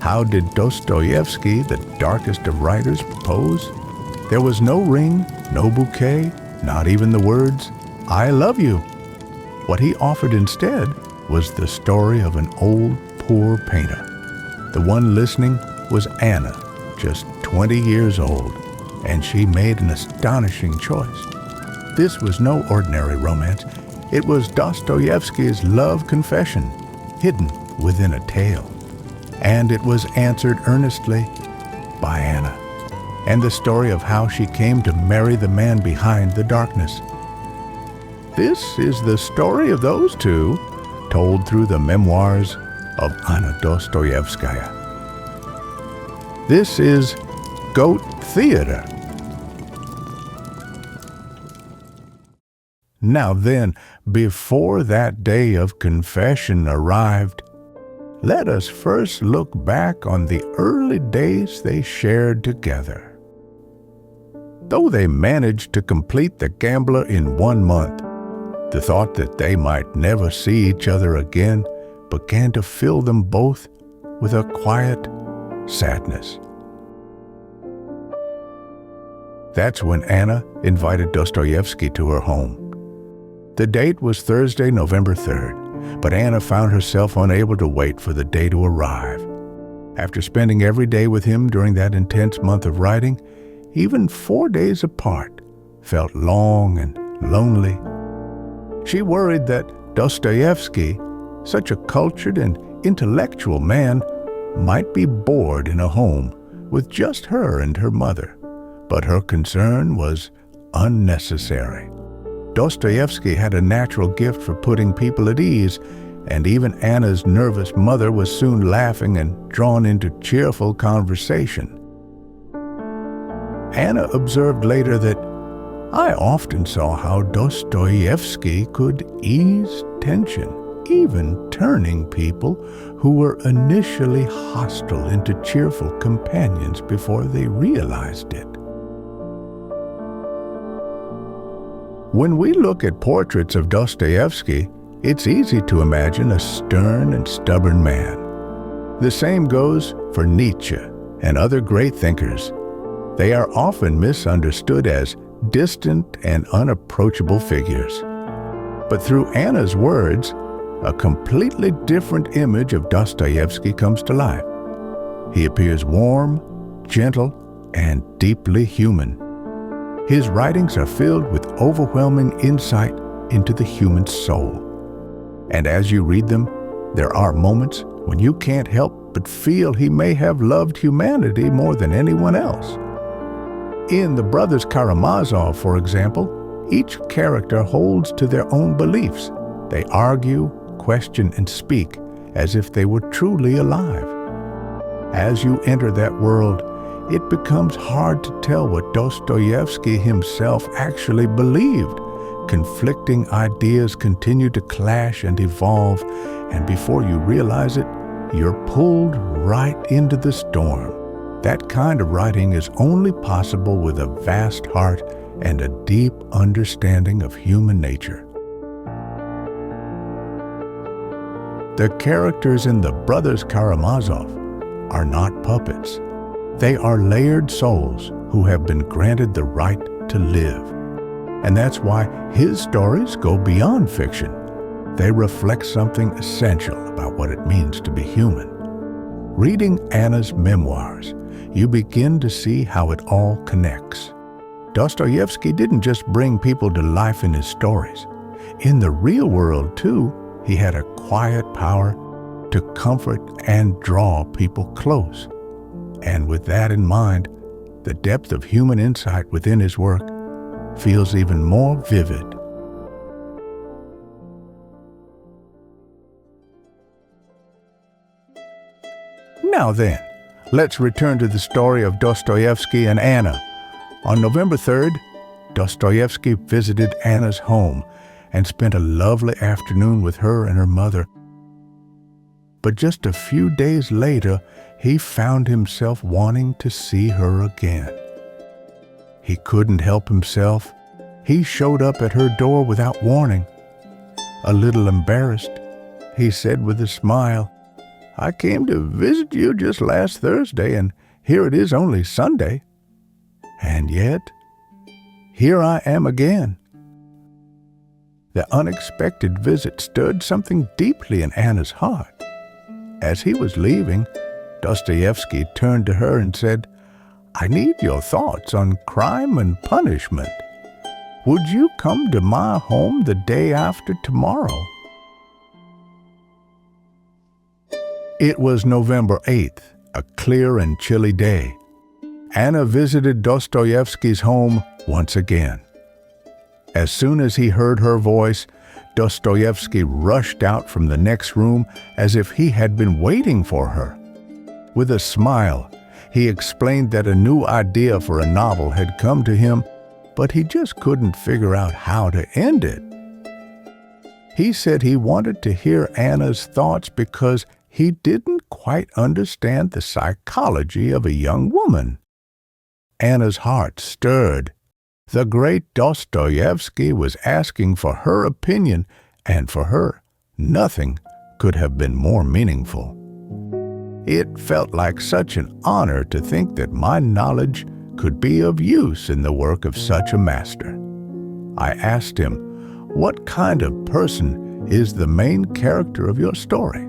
How did Dostoevsky, the darkest of writers, propose? There was no ring, no bouquet, not even the words, "I love you." What he offered instead was the story of an old, poor painter. The one listening was Anna, just 20 years old, and she made an astonishing choice. This was no ordinary romance. It was Dostoevsky's love confession, hidden within a tale. And it was answered earnestly by Anna, and the story of how she came to marry the man behind the darkness. This is the story of those two, told through the memoirs of Anna Dostoevskaya. This is Goat Theater. Now then, before that day of confession arrived, let us first look back on the early days they shared together. Though they managed to complete The Gambler in 1 month, the thought that they might never see each other again began to fill them both with a quiet sadness. That's when Anna invited Dostoevsky to her home. The date was Thursday, November 3rd, but Anna found herself unable to wait for the day to arrive. After spending every day with him during that intense month of writing, even 4 days apart felt long and lonely. She worried that Dostoevsky, such a cultured and intellectual man, might be bored in a home with just her and her mother. But her concern was unnecessary. Dostoevsky had a natural gift for putting people at ease, and even Anna's nervous mother was soon laughing and drawn into cheerful conversation. Anna observed later that, "I often saw how Dostoevsky could ease tension, even turning people who were initially hostile into cheerful companions before they realized it." When we look at portraits of Dostoevsky, it's easy to imagine a stern and stubborn man. The same goes for Nietzsche and other great thinkers. They are often misunderstood as distant and unapproachable figures. But through Anna's words, a completely different image of Dostoevsky comes to life. He appears warm, gentle, and deeply human. His writings are filled with overwhelming insight into the human soul. And as you read them, there are moments when you can't help but feel he may have loved humanity more than anyone else. In the Brothers Karamazov, for example, each character holds to their own beliefs. They argue, question, and speak as if they were truly alive. As you enter that world, it becomes hard to tell what Dostoevsky himself actually believed. Conflicting ideas continue to clash and evolve, and before you realize it, you're pulled right into the storm. That kind of writing is only possible with a vast heart and a deep understanding of human nature. The characters in the Brothers Karamazov are not puppets. They are layered souls who have been granted the right to live. And that's why his stories go beyond fiction. They reflect something essential about what it means to be human. Reading Anna's memoirs, you begin to see how it all connects. Dostoevsky didn't just bring people to life in his stories. In the real world, too, he had a quiet power to comfort and draw people close. And with that in mind, the depth of human insight within his work feels even more vivid. Now then, let's return to the story of Dostoevsky and Anna. On November 3rd, Dostoevsky visited Anna's home and spent a lovely afternoon with her and her mother. But just a few days later, he found himself wanting to see her again. He couldn't help himself. He showed up at her door without warning. A little embarrassed, he said with a smile, I came to visit you just last Thursday, and here it is only Sunday. And yet, here I am again." The unexpected visit stirred something deeply in Anna's heart. As he was leaving, Dostoevsky turned to her and said, "I need your thoughts on crime and punishment. Would you come to my home the day after tomorrow?" It was November 8th, a clear and chilly day. Anna visited Dostoevsky's home once again. As soon as he heard her voice, Dostoevsky rushed out from the next room as if he had been waiting for her. With a smile, he explained that a new idea for a novel had come to him, but he just couldn't figure out how to end it. He said he wanted to hear Anna's thoughts because he didn't quite understand the psychology of a young woman. Anna's heart stirred. The great Dostoevsky was asking for her opinion, and for her, nothing could have been more meaningful. It felt like such an honor to think that my knowledge could be of use in the work of such a master. I asked him, "What kind of person is the main character of your story?"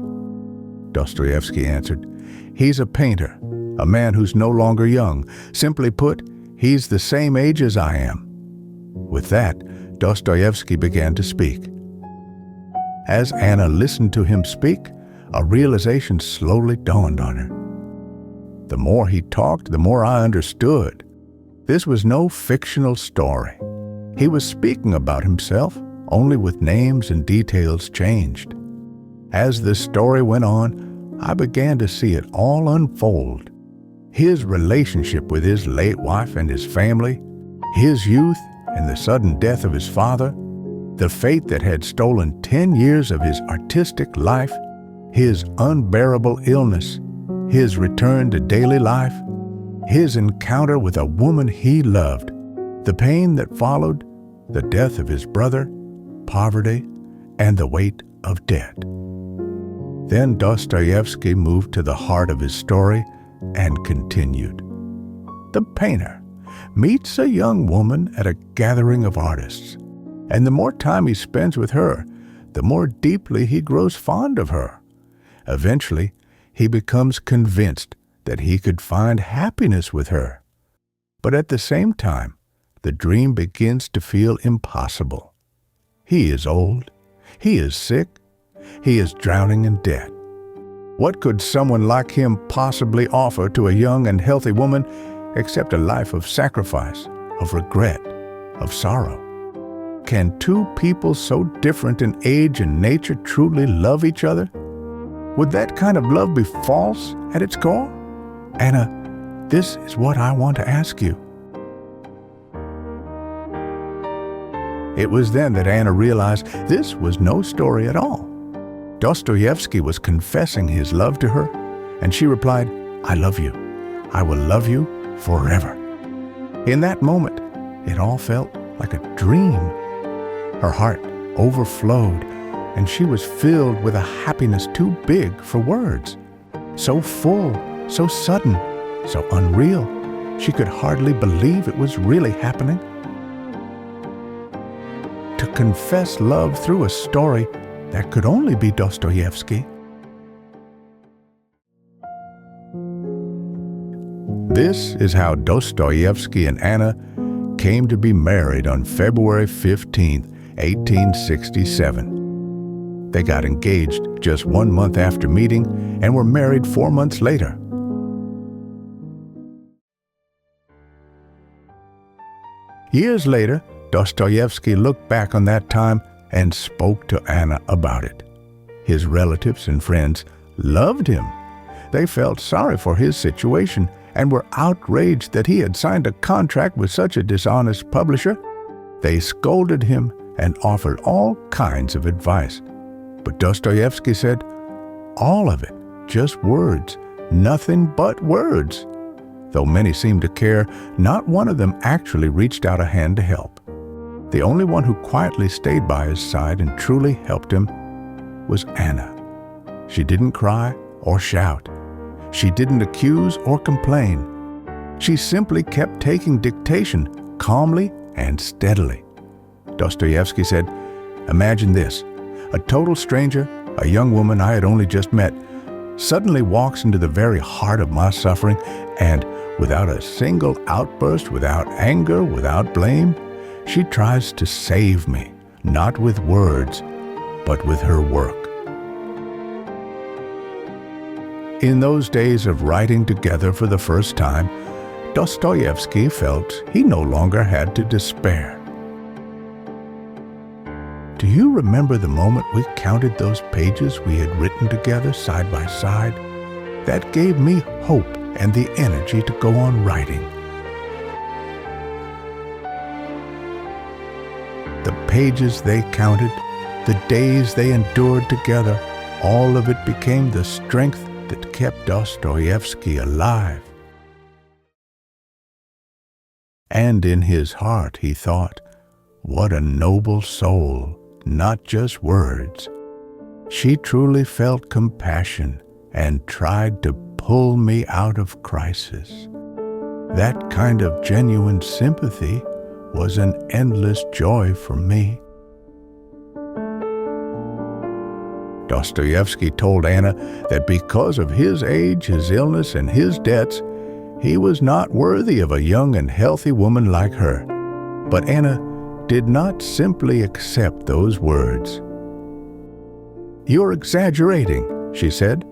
Dostoevsky answered, "He's a painter, a man who's no longer young. Simply put, he's the same age as I am." With that, Dostoevsky began to speak. As Anna listened to him speak, a realization slowly dawned on her. The more he talked, the more I understood. This was no fictional story. He was speaking about himself, only with names and details changed. As the story went on, I began to see it all unfold. His relationship with his late wife and his family, his youth and the sudden death of his father, the fate that had stolen 10 years of his artistic life, his unbearable illness, his return to daily life, his encounter with a woman he loved, the pain that followed, the death of his brother, poverty, and the weight of debt. Then Dostoevsky moved to the heart of his story and continued. The painter meets a young woman at a gathering of artists, and the more time he spends with her, the more deeply he grows fond of her. Eventually, he becomes convinced that he could find happiness with her. But at the same time, the dream begins to feel impossible. He is old, he is sick, he is drowning in debt. What could someone like him possibly offer to a young and healthy woman except a life of sacrifice, of regret, of sorrow? Can two people so different in age and nature truly love each other? Would that kind of love be false at its core? Anna, this is what I want to ask you. It was then that Anna realized this was no story at all. Dostoevsky was confessing his love to her, and she replied, "I love you. I will love you forever." In that moment, it all felt like a dream. Her heart overflowed, and she was filled with a happiness too big for words. So full, so sudden, so unreal, she could hardly believe it was really happening. To confess love through a story that could only be Dostoevsky. This is how Dostoevsky and Anna came to be married on February 15, 1867. They got engaged just 1 month after meeting and were married 4 months later. Years later, Dostoevsky looked back on that time and spoke to Anna about it. His relatives and friends loved him. They felt sorry for his situation and were outraged that he had signed a contract with such a dishonest publisher. They scolded him and offered all kinds of advice. But Dostoevsky said, "All of it, just words, nothing but words." Though many seemed to care, not one of them actually reached out a hand to help. The only one who quietly stayed by his side and truly helped him was Anna. She didn't cry or shout. She didn't accuse or complain. She simply kept taking dictation calmly and steadily. Dostoevsky said, "Imagine this. A total stranger, a young woman I had only just met, suddenly walks into the very heart of my suffering and, without a single outburst, without anger, without blame, she tries to save me, not with words, but with her work." In those days of writing together for the first time, Dostoevsky felt he no longer had to despair. Do you remember the moment we counted those pages we had written together side by side? That gave me hope and the energy to go on writing. The pages they counted, the days they endured together, all of it became the strength that kept Dostoevsky alive. And in his heart he thought, what a noble soul, not just words. She truly felt compassion and tried to pull me out of crisis. That kind of genuine sympathy was an endless joy for me. Dostoevsky told Anna that because of his age, his illness, and his debts, he was not worthy of a young and healthy woman like her. But Anna did not simply accept those words. "You're exaggerating," she said.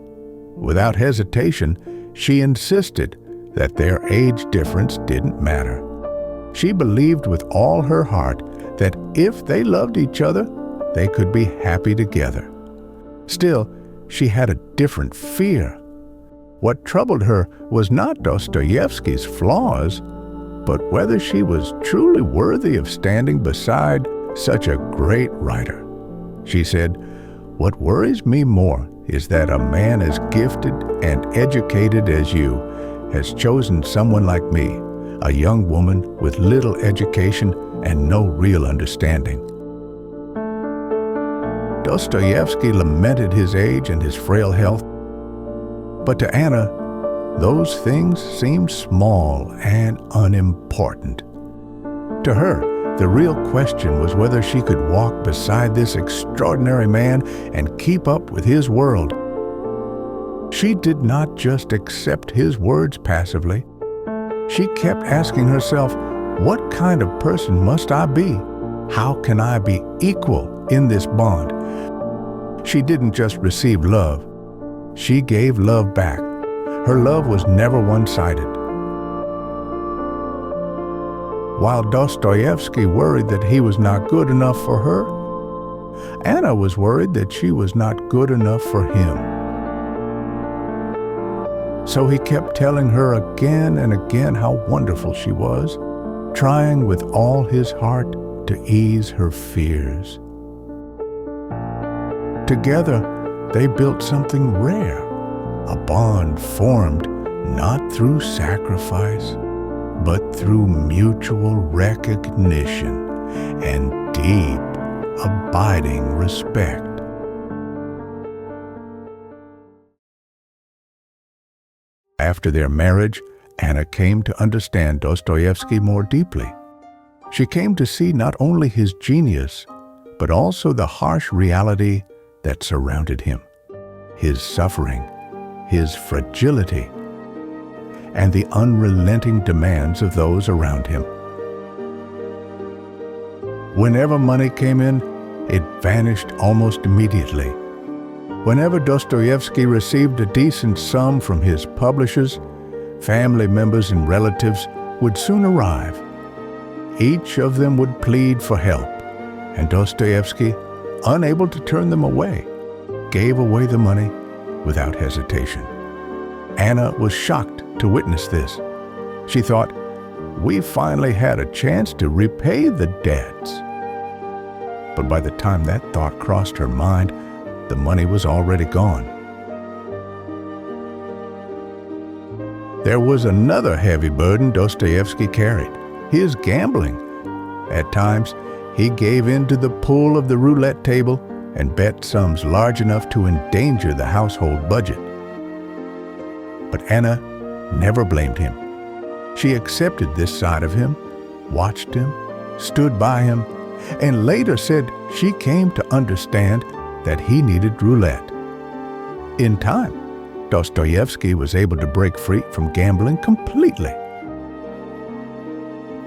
Without hesitation, she insisted that their age difference didn't matter. She believed with all her heart that if they loved each other, they could be happy together. Still, she had a different fear. What troubled her was not Dostoevsky's flaws, but whether she was truly worthy of standing beside such a great writer. She said, "What worries me more is that a man as gifted and educated as you has chosen someone like me, a young woman with little education and no real understanding." Dostoevsky lamented his age and his frail health, but to Anna, those things seemed small and unimportant. To her, the real question was whether she could walk beside this extraordinary man and keep up with his world. She did not just accept his words passively. She kept asking herself, what kind of person must I be? How can I be equal in this bond? She didn't just receive love. She gave love back. Her love was never one-sided. While Dostoevsky worried that he was not good enough for her, Anna was worried that she was not good enough for him. So he kept telling her again and again how wonderful she was, trying with all his heart to ease her fears. Together, they built something rare, a bond formed not through sacrifice, but through mutual recognition and deep, abiding respect. After their marriage, Anna came to understand Dostoevsky more deeply. She came to see not only his genius, but also the harsh reality that surrounded him, his suffering, his fragility, and the unrelenting demands of those around him. Whenever money came in, it vanished almost immediately. Whenever Dostoevsky received a decent sum from his publishers, family members and relatives would soon arrive. Each of them would plead for help, and Dostoevsky, unable to turn them away, gave away the money without hesitation. Anna was shocked to witness this. She thought, we finally had a chance to repay the debts. But by the time that thought crossed her mind, the money was already gone. There was another heavy burden Dostoevsky carried, his gambling. At times, he gave in to the pull of the roulette table and bet sums large enough to endanger the household budget. But Anna never blamed him. She accepted this side of him, watched him, stood by him, and later said she came to understand that he needed roulette. In time, Dostoevsky was able to break free from gambling completely.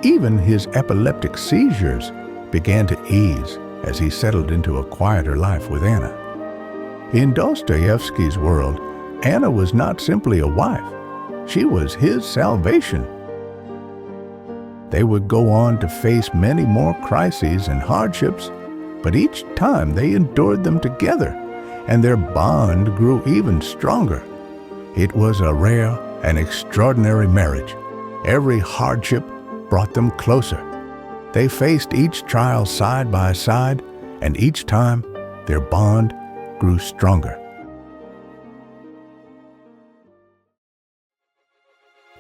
Even his epileptic seizures began to ease as he settled into a quieter life with Anna. In Dostoevsky's world, Anna was not simply a wife. She was his salvation. They would go on to face many more crises and hardships, but each time they endured them together, and their bond grew even stronger. It was a rare and extraordinary marriage. Every hardship brought them closer. They faced each trial side by side, and each time their bond grew stronger.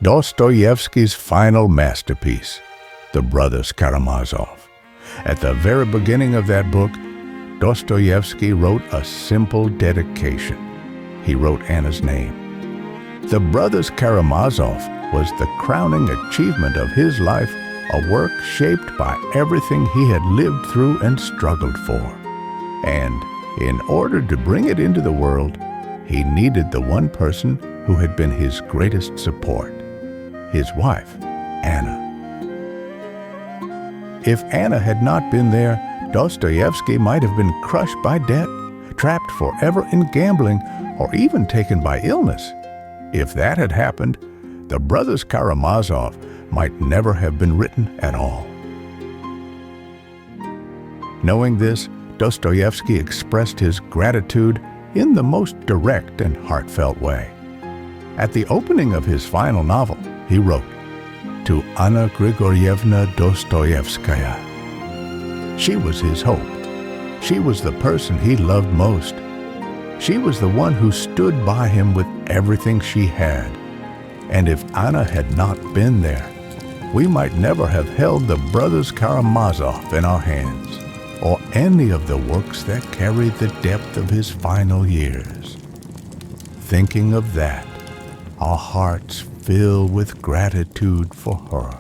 Dostoevsky's final masterpiece, The Brothers Karamazov. At the very beginning of that book, Dostoevsky wrote a simple dedication. He wrote Anna's name. The Brothers Karamazov was the crowning achievement of his life, a work shaped by everything he had lived through and struggled for. And in order to bring it into the world, he needed the one person who had been his greatest support, his wife, Anna. If Anna had not been there, Dostoevsky might have been crushed by debt, trapped forever in gambling, or even taken by illness. If that had happened, The Brothers Karamazov might never have been written at all. Knowing this, Dostoevsky expressed his gratitude in the most direct and heartfelt way. At the opening of his final novel, he wrote, "To Anna Grigorievna Dostoevskaya." She was his hope. She was the person he loved most. She was the one who stood by him with everything she had. And if Anna had not been there, we might never have held the Brothers Karamazov in our hands, or any of the works that carried the depth of his final years. Thinking of that, our hearts fill with gratitude for her.